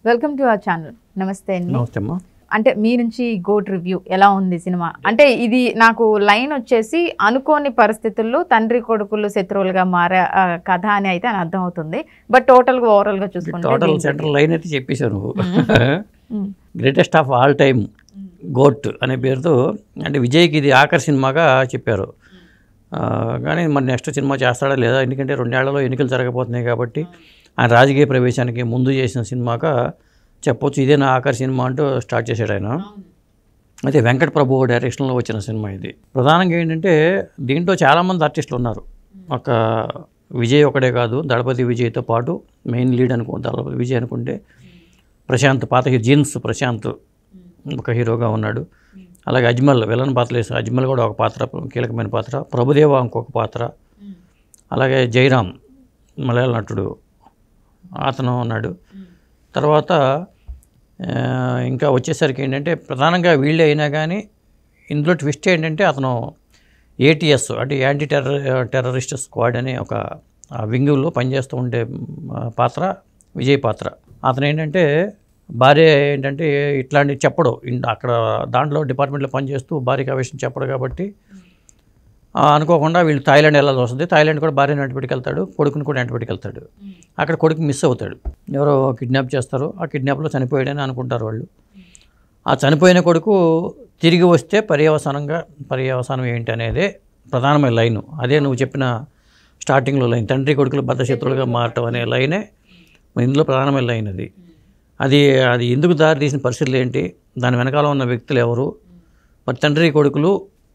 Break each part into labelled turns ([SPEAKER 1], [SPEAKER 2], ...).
[SPEAKER 1] Welcome to our channel. నమస్తే అండి.
[SPEAKER 2] నమస్తే అమ్మా.
[SPEAKER 1] అంటే మీ నుంచి గోట్ రివ్యూ ఎలా ఉంది సినిమా? అంటే ఇది నాకు లైన్ వచ్చేసి అనుకోని పరిస్థితుల్లో తండ్రి కొడుకులు శత్రువులుగా మారే కథ అని అయితే అని అర్థం అవుతుంది. బట్ టోటల్గా ఓవరాల్గా చూసుకుంటే
[SPEAKER 2] టోటల్ సెంట్రల్ లైన్ అయితే చెప్పేశాను నువ్వు. Greatest of all time GOAT అనే పేరుతో అంటే విజయ్కి ఇది ఆఖరి సినిమాగా చెప్పారు. కానీ మరి నెక్స్ట్ సినిమా చేస్తాడా లేదా, ఎందుకంటే 2 ఏళ్లలో ఎన్నికలు జరగబోతున్నాయి కాబట్టి ఆయన రాజకీయ ప్రవేశానికి ముందు చేసిన సినిమాగా చెప్పొచ్చు. ఇదే నా ఆఖరి సినిమా అంటూ స్టార్ట్ చేశాడు ఆయన. అయితే వెంకట ప్రభు డైరెక్షన్లో వచ్చిన సినిమా ఇది. ప్రధానంగా ఏంటంటే దీంట్లో చాలామంది ఆర్టిస్టులు ఉన్నారు. ఒక విజయ్ ఒకడే కాదు, దళపతి విజయ్తో పాటు మెయిన్ లీడ్ దళపతి విజయ్ అనుకుంటే ప్రశాంత్, పాత జీన్స్ ప్రశాంత్ ఒక హీరోగా ఉన్నాడు. అలాగే అజ్మల్ విలన్ పాత్ర వేసి అజ్మల్ కూడా ఒక పాత్ర, కీలకమైన పాత్ర. ప్రభుదేవ ఇంకొక పాత్ర. అలాగే జయరామ్ మలయాళ నటుడు అతను ఉన్నాడు. తర్వాత ఇంకా వచ్చేసరికి ఏంటంటే ప్రధానంగా వీళ్ళే అయినా కానీ ఇందులో ట్విస్ట్ ఏంటంటే అతను ATS అంటే యాంటీ టెర్రరిస్ట్ స్క్వాడ్ అనే ఒక వింగుల్లో పనిచేస్తూ ఉండే పాత్ర విజయ్ పాత్ర. అతను ఏంటంటే భార్య ఏంటంటే ఇట్లాంటి చెప్పడు, అక్కడ దాంట్లో డిపార్ట్మెంట్లో పనిచేస్తూ భార్యకి ఆ విషయం చెప్పడు కాబట్టి అనుకోకుండా వీళ్ళు థాయిలాండ్ వెళ్ళాల్సి వస్తుంది. థాయిలాండ్ కూడా భార్యను వెంటబెట్టుకెళ్తాడు, కొడుకుని కూడా వెంటబెట్టుకెళ్తాడు. అక్కడ కొడుకు మిస్ అవుతాడు, ఎవరో కిడ్నాప్ చేస్తారు. ఆ కిడ్నాప్లో చనిపోయాడని అనుకుంటారు వాళ్ళు. ఆ చనిపోయిన కొడుకు తిరిగి వస్తే పర్యవసానం ఏంటి అనేదే ప్రధానమైన లైను. అదే నువ్వు చెప్పిన స్టార్టింగ్లో లైన్, తండ్రి కొడుకులు బద్ధశత్రులుగా మారటం అనే లైనే ఇందులో ప్రధానమైన లైన్. అది ఎందుకు దారి తీసిన పరిస్థితులు ఏంటి, దాని వెనకాల ఉన్న వ్యక్తులు ఎవరు, మరి తండ్రి కొడుకులు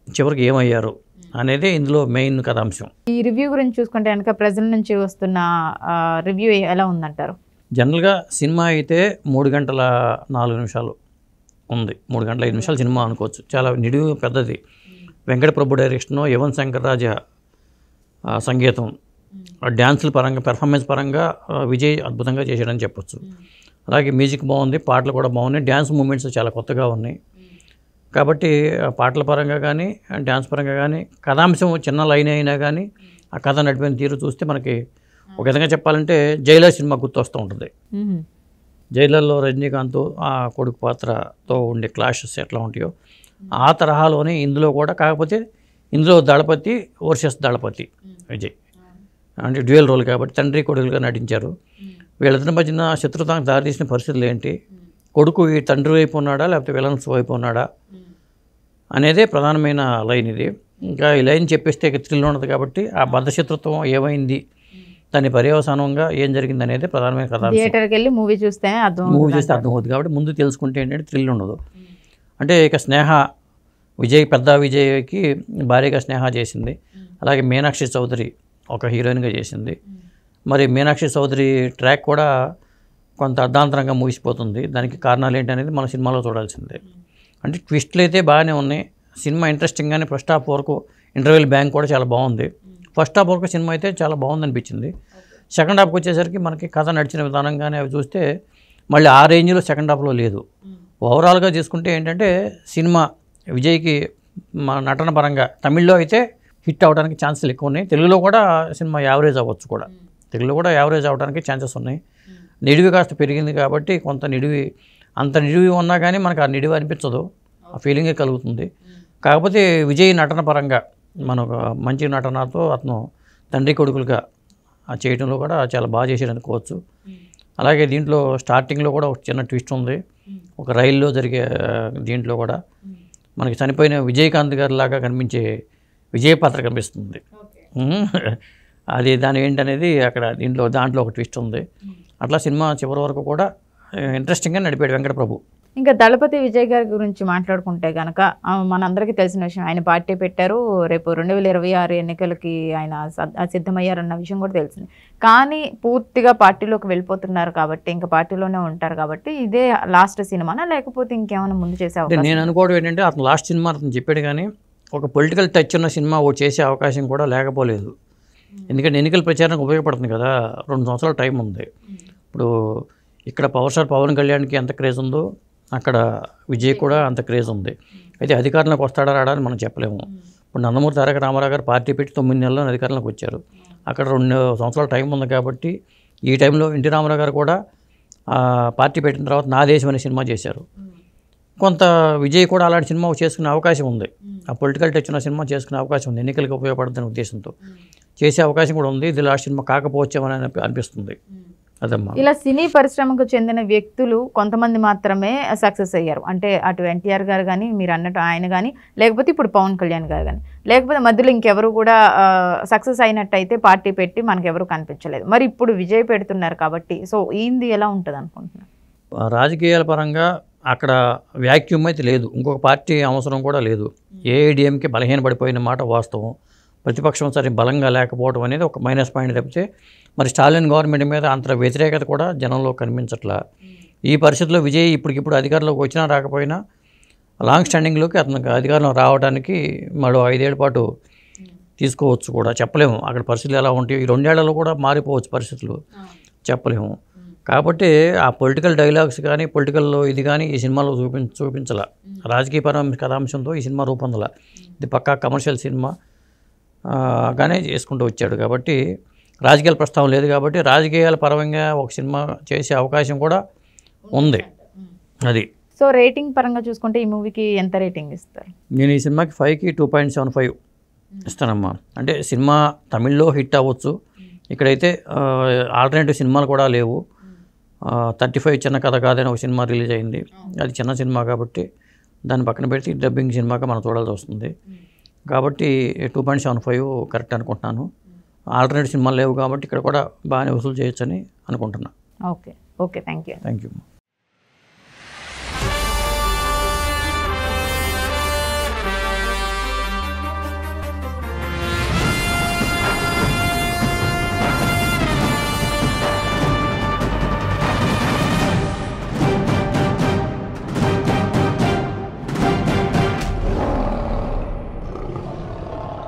[SPEAKER 2] చివరికి ఏమయ్యారు అనేది ఇందులో మెయిన్ కథాంశం.
[SPEAKER 1] ఈ రివ్యూ గురించి చూసుకుంటే కనుక ప్రజల నుంచి వస్తున్న రివ్యూ ఎలా ఉందంటారు?
[SPEAKER 2] జనరల్గా సినిమా అయితే 3 గంటల 4 నిమిషాలు ఉంది. 3 గంటల 5 నిమిషాలు సినిమా అనుకోవచ్చు. చాలా నిడివి పెద్దది. వెంకట ప్రభు డైరెక్షను, యువన్ శంకర్ రాజా సంగీతం, డ్యాన్సుల పరంగా పెర్ఫార్మెన్స్ పరంగా విజయ్ అద్భుతంగా చేశాడని చెప్పొచ్చు. అలాగే మ్యూజిక్ బాగుంది, పాటలు కూడా బాగున్నాయి, డ్యాన్స్ మూమెంట్స్ చాలా కొత్తగా ఉన్నాయి. కాబట్టి పాటల పరంగా కానీ డ్యాన్స్ పరంగా కానీ కథాంశం చిన్న లైన్ అయినా కానీ ఆ కథ నడిపిన తీరు చూస్తే మనకి ఒక విధంగా చెప్పాలంటే జైలర్ సినిమా గుర్తొస్తూ ఉంటుంది. జైలర్లో రజనీకాంత్ ఆ కొడుకు పాత్రతో ఉండే క్లాషెస్ ఎట్లా ఉంటాయో ఆ తరహాలోనే ఇందులో కూడా, కాకపోతే ఇందులో దళపతి వర్సెస్ దళపతి విజయ్ అంటే డ్యూయల్ రోల్ కాబట్టి తండ్రి కొడుకులుగా నటించారు. వీళ్ళిద్దరి మధ్యన శత్రుతానికి దారితీసిన పరిస్థితులు ఏంటి, కొడుకు ఈ తండ్రి వైపు ఉన్నాడా లేకపోతే విలన్స్ వైపు ఉన్నాడా అనేదే ప్రధానమైన లైన్ ఇది. ఇంకా ఈ లైన్ చెప్పేస్తే థ్రిల్ ఉండదు కాబట్టి ఆ బద్ధశత్రుత్వం ఏమైంది, దాని పర్యవసానంగా ఏం జరిగింది అనేది ప్రధానమైన కథ.
[SPEAKER 1] థియేటర్కి వెళ్ళి మూవీ చూస్తే
[SPEAKER 2] అర్థమవుతుంది కాబట్టి ముందు తెలుసుకుంటే ఏంటంటే థ్రిల్ ఉండదు. అంటే ఇక స్నేహ పెద్ద విజయ్కి భార్యగా స్నేహ చేసింది. అలాగే మీనాక్షి చౌదరి ఒక హీరోయిన్గా చేసింది. మరి మీనాక్షి చౌదరి ట్రాక్ కూడా కొంత అర్ధాంతరంగా ముగిసిపోతుంది. దానికి కారణాలు ఏంటి అనేది మన సినిమాలో చూడాల్సిందే. అంటే ట్విస్ట్లు అయితే బాగానే ఉన్నాయి. సినిమా ఇంట్రెస్టింగ్గానే ఫస్ట్ హాఫ్ వరకు ఇంటర్వెల్ బ్యాంక్ కూడా చాలా బాగుంది. ఫస్ట్ హాఫ్ వరకు సినిమా అయితే చాలా బాగుంది అనిపించింది. సెకండ్ హాఫ్కి వచ్చేసరికి మనకి కథ నడిచిన విధానంగానే అవి చూస్తే మళ్ళీ ఆ రేంజ్లో సెకండ్ హాఫ్లో లేదు. ఓవరాల్గా చూసుకుంటే ఏంటంటే సినిమా విజయ్కి మన నటన పరంగా తమిళ్లో అయితే హిట్ అవ్వడానికి ఛాన్సులు ఎక్కువ ఉన్నాయి. తెలుగులో కూడా సినిమా యావరేజ్ అవ్వచ్చు కూడా, తెలుగులో కూడా యావరేజ్ అవ్వడానికి ఛాన్సెస్ ఉన్నాయి. నిడివి కాస్త పెరిగింది కాబట్టి కొంత అంత నిడివి ఉన్నా కానీ మనకు ఆ నిడివి అనిపించదు, ఆ ఫీలింగే కలుగుతుంది. కాకపోతే విజయ్ నటన పరంగా మనకు మంచి నటనతో అతను తండ్రి కొడుకులుగా చేయడంలో కూడా చాలా బాగా చేసాడు అనుకోవచ్చు. అలాగే దీంట్లో స్టార్టింగ్లో కూడా ఒక చిన్న ట్విస్ట్ ఉంది. ఒక రైల్లో జరిగే దీంట్లో కూడా మనకి చనిపోయిన విజయకాంత్ గారి లాగా కనిపించే విజయ్ పాత్ర కనిపిస్తుంది. అది దాని ఏంటనేది అక్కడ దాంట్లో ఒక ట్విస్ట్ ఉంది. అట్లా సినిమా చివరి వరకు కూడా ఇంట్రెస్టింగ్గా నడిపాడు వెంకట ప్రభు.
[SPEAKER 1] ఇంకా దళపతి విజయ్ గారి గురించి మాట్లాడుకుంటే కనుక మనందరికీ తెలిసిన విషయం, ఆయన పార్టీ పెట్టారు. రేపు 2026 ఎన్నికలకి ఆయన సిద్ధమయ్యారన్న విషయం కూడా తెలిసింది. కానీ పూర్తిగా పార్టీలోకి వెళ్ళిపోతున్నారు కాబట్టి ఇంకా పార్టీలోనే ఉంటారు కాబట్టి ఇదే లాస్ట్ సినిమానా లేకపోతే ఇంకేమైనా ముందు చేసే అవకాశం?
[SPEAKER 2] నేను అనుకోవడం ఏంటంటే అతను లాస్ట్ సినిమా అతను చెప్పాడు, కానీ ఒక పొలిటికల్ టచ్ ఉన్న సినిమా చేసే అవకాశం కూడా లేకపోలేదు. ఎందుకంటే ఎన్నికల ప్రచారానికి ఉపయోగపడుతుంది కదా, 2 సంవత్సరాల టైం ఉంది. ఇప్పుడు ఇక్కడ పవర్ స్టార్ పవన్ కళ్యాణ్కి ఎంత క్రేజ్ ఉందో అక్కడ విజయ్ కూడా అంత క్రేజ్ ఉంది. అయితే అధికారంలోకి వస్తాడా రాడా అని మనం చెప్పలేము. ఇప్పుడు నందమూరి తారక రామారావు గారు పార్టీ పెట్టి 9 నెలల్లో అధికారంలోకి వచ్చారు. అక్కడ 2 సంవత్సరాల టైం ఉంది కాబట్టి ఈ టైంలో ఎన్టీ రామారావు గారు కూడా పార్టీ పెట్టిన తర్వాత నా దేశం అనే సినిమా చేశారు. కొంత విజయ్ కూడా అలాంటి సినిమా చేసుకునే అవకాశం ఉంది. ఆ పొలిటికల్ టచ్ ఉన్న సినిమా చేసుకునే అవకాశం ఉంది, ఎన్నికలకు ఉపయోగపడుతున్న ఉద్దేశంతో చేసే అవకాశం కూడా ఉంది. ఇది లాస్ట్ సినిమా కాకపోవచ్చామని అనిపిస్తుంది. అదమ్మా.
[SPEAKER 1] ఇలా సినీ పరిశ్రమకు చెందిన వ్యక్తులు కొంతమంది మాత్రమే సక్సెస్ అయ్యారు. అంటే అటు ఎన్టీఆర్ గారు కానీ, మీరు అన్నట్టు ఆయన కానీ, లేకపోతే ఇప్పుడు పవన్ కళ్యాణ్ గారు కానీ, లేకపోతే మధ్యలో ఇంకెవరు కూడా సక్సెస్ అయినట్టయితే పార్టీ పెట్టి మనకెవరు కనిపించలేదు. మరి ఇప్పుడు విజయ్ పెడుతున్నారు కాబట్టి సో ఈంది ఎలా ఉంటుంది అనుకుంటున్నారు?
[SPEAKER 2] రాజకీయాల పరంగా అక్కడ వ్యాక్యూమ్ అయితే లేదు, ఇంకొక పార్టీ అవసరం కూడా లేదు. ఏఐడిఎంకి బలహీనపడిపోయిన మాట వాస్తవం. ప్రతిపక్షం సరే బలంగా లేకపోవడం అనేది ఒక మైనస్ పాయింట్ తప్పితే మరి స్టాలిన్ గవర్నమెంట్ మీద అంత వ్యతిరేకత కూడా జనంలో కనిపించట్లా. ఈ పరిస్థితుల్లో విజయ్ ఇప్పటికిప్పుడు అధికారంలోకి వచ్చినా రాకపోయినా లాంగ్ స్టాండింగ్లోకి అతనికి అధికారంలో రావడానికి మరో 5 ఏళ్ల పాటు తీసుకోవచ్చు కూడా, చెప్పలేము. అక్కడ పరిస్థితులు ఎలా ఉంటాయి, ఈ 2 ఏళ్లలో కూడా మారిపోవచ్చు పరిస్థితులు, చెప్పలేము. కాబట్టి ఆ పొలిటికల్ డైలాగ్స్ కానీ పొలిటికల్లో ఇది కానీ ఈ సినిమాలో చూపించాల. రాజకీయపరమైన కథాంశంతో ఈ సినిమా రూపొందాల. ఇది పక్కా కమర్షియల్ సినిమా గానే చేసుకుంటూ వచ్చాడు కాబట్టి రాజకీయాల ప్రస్తావన లేదు. కాబట్టి రాజకీయాల పరంగా ఒక సినిమా చేసే అవకాశం కూడా ఉంది. అది
[SPEAKER 1] సో రేటింగ్ పరంగా చూసుకుంటే ఈ మూవీకి ఎంత రేటింగ్ ఇస్తారు?
[SPEAKER 2] నేను ఈ సినిమాకి 5కి 2.75 ఇస్తానమ్మా. అంటే సినిమా తమిళ్లో హిట్ అవ్వచ్చు, ఇక్కడైతే ఆల్టర్నేటివ్ సినిమాలు కూడా లేవు. 35 చిన్న కథ కాదని ఒక సినిమా రిలీజ్ అయింది, అది చిన్న సినిమా కాబట్టి దాన్ని పక్కన పెట్టి డబ్బింగ్ సినిమాగా మనం చూడాల్సి వస్తుంది. కాబట్టి 2.75 కరెక్ట్ అనుకుంటున్నాను. ఆల్టర్నేటివ్ సినిమాలు లేవు కాబట్టి ఇక్కడ కూడా బాగానే వసూలు చేయొచ్చని అనుకుంటున్నాను.
[SPEAKER 1] Okay, thank you.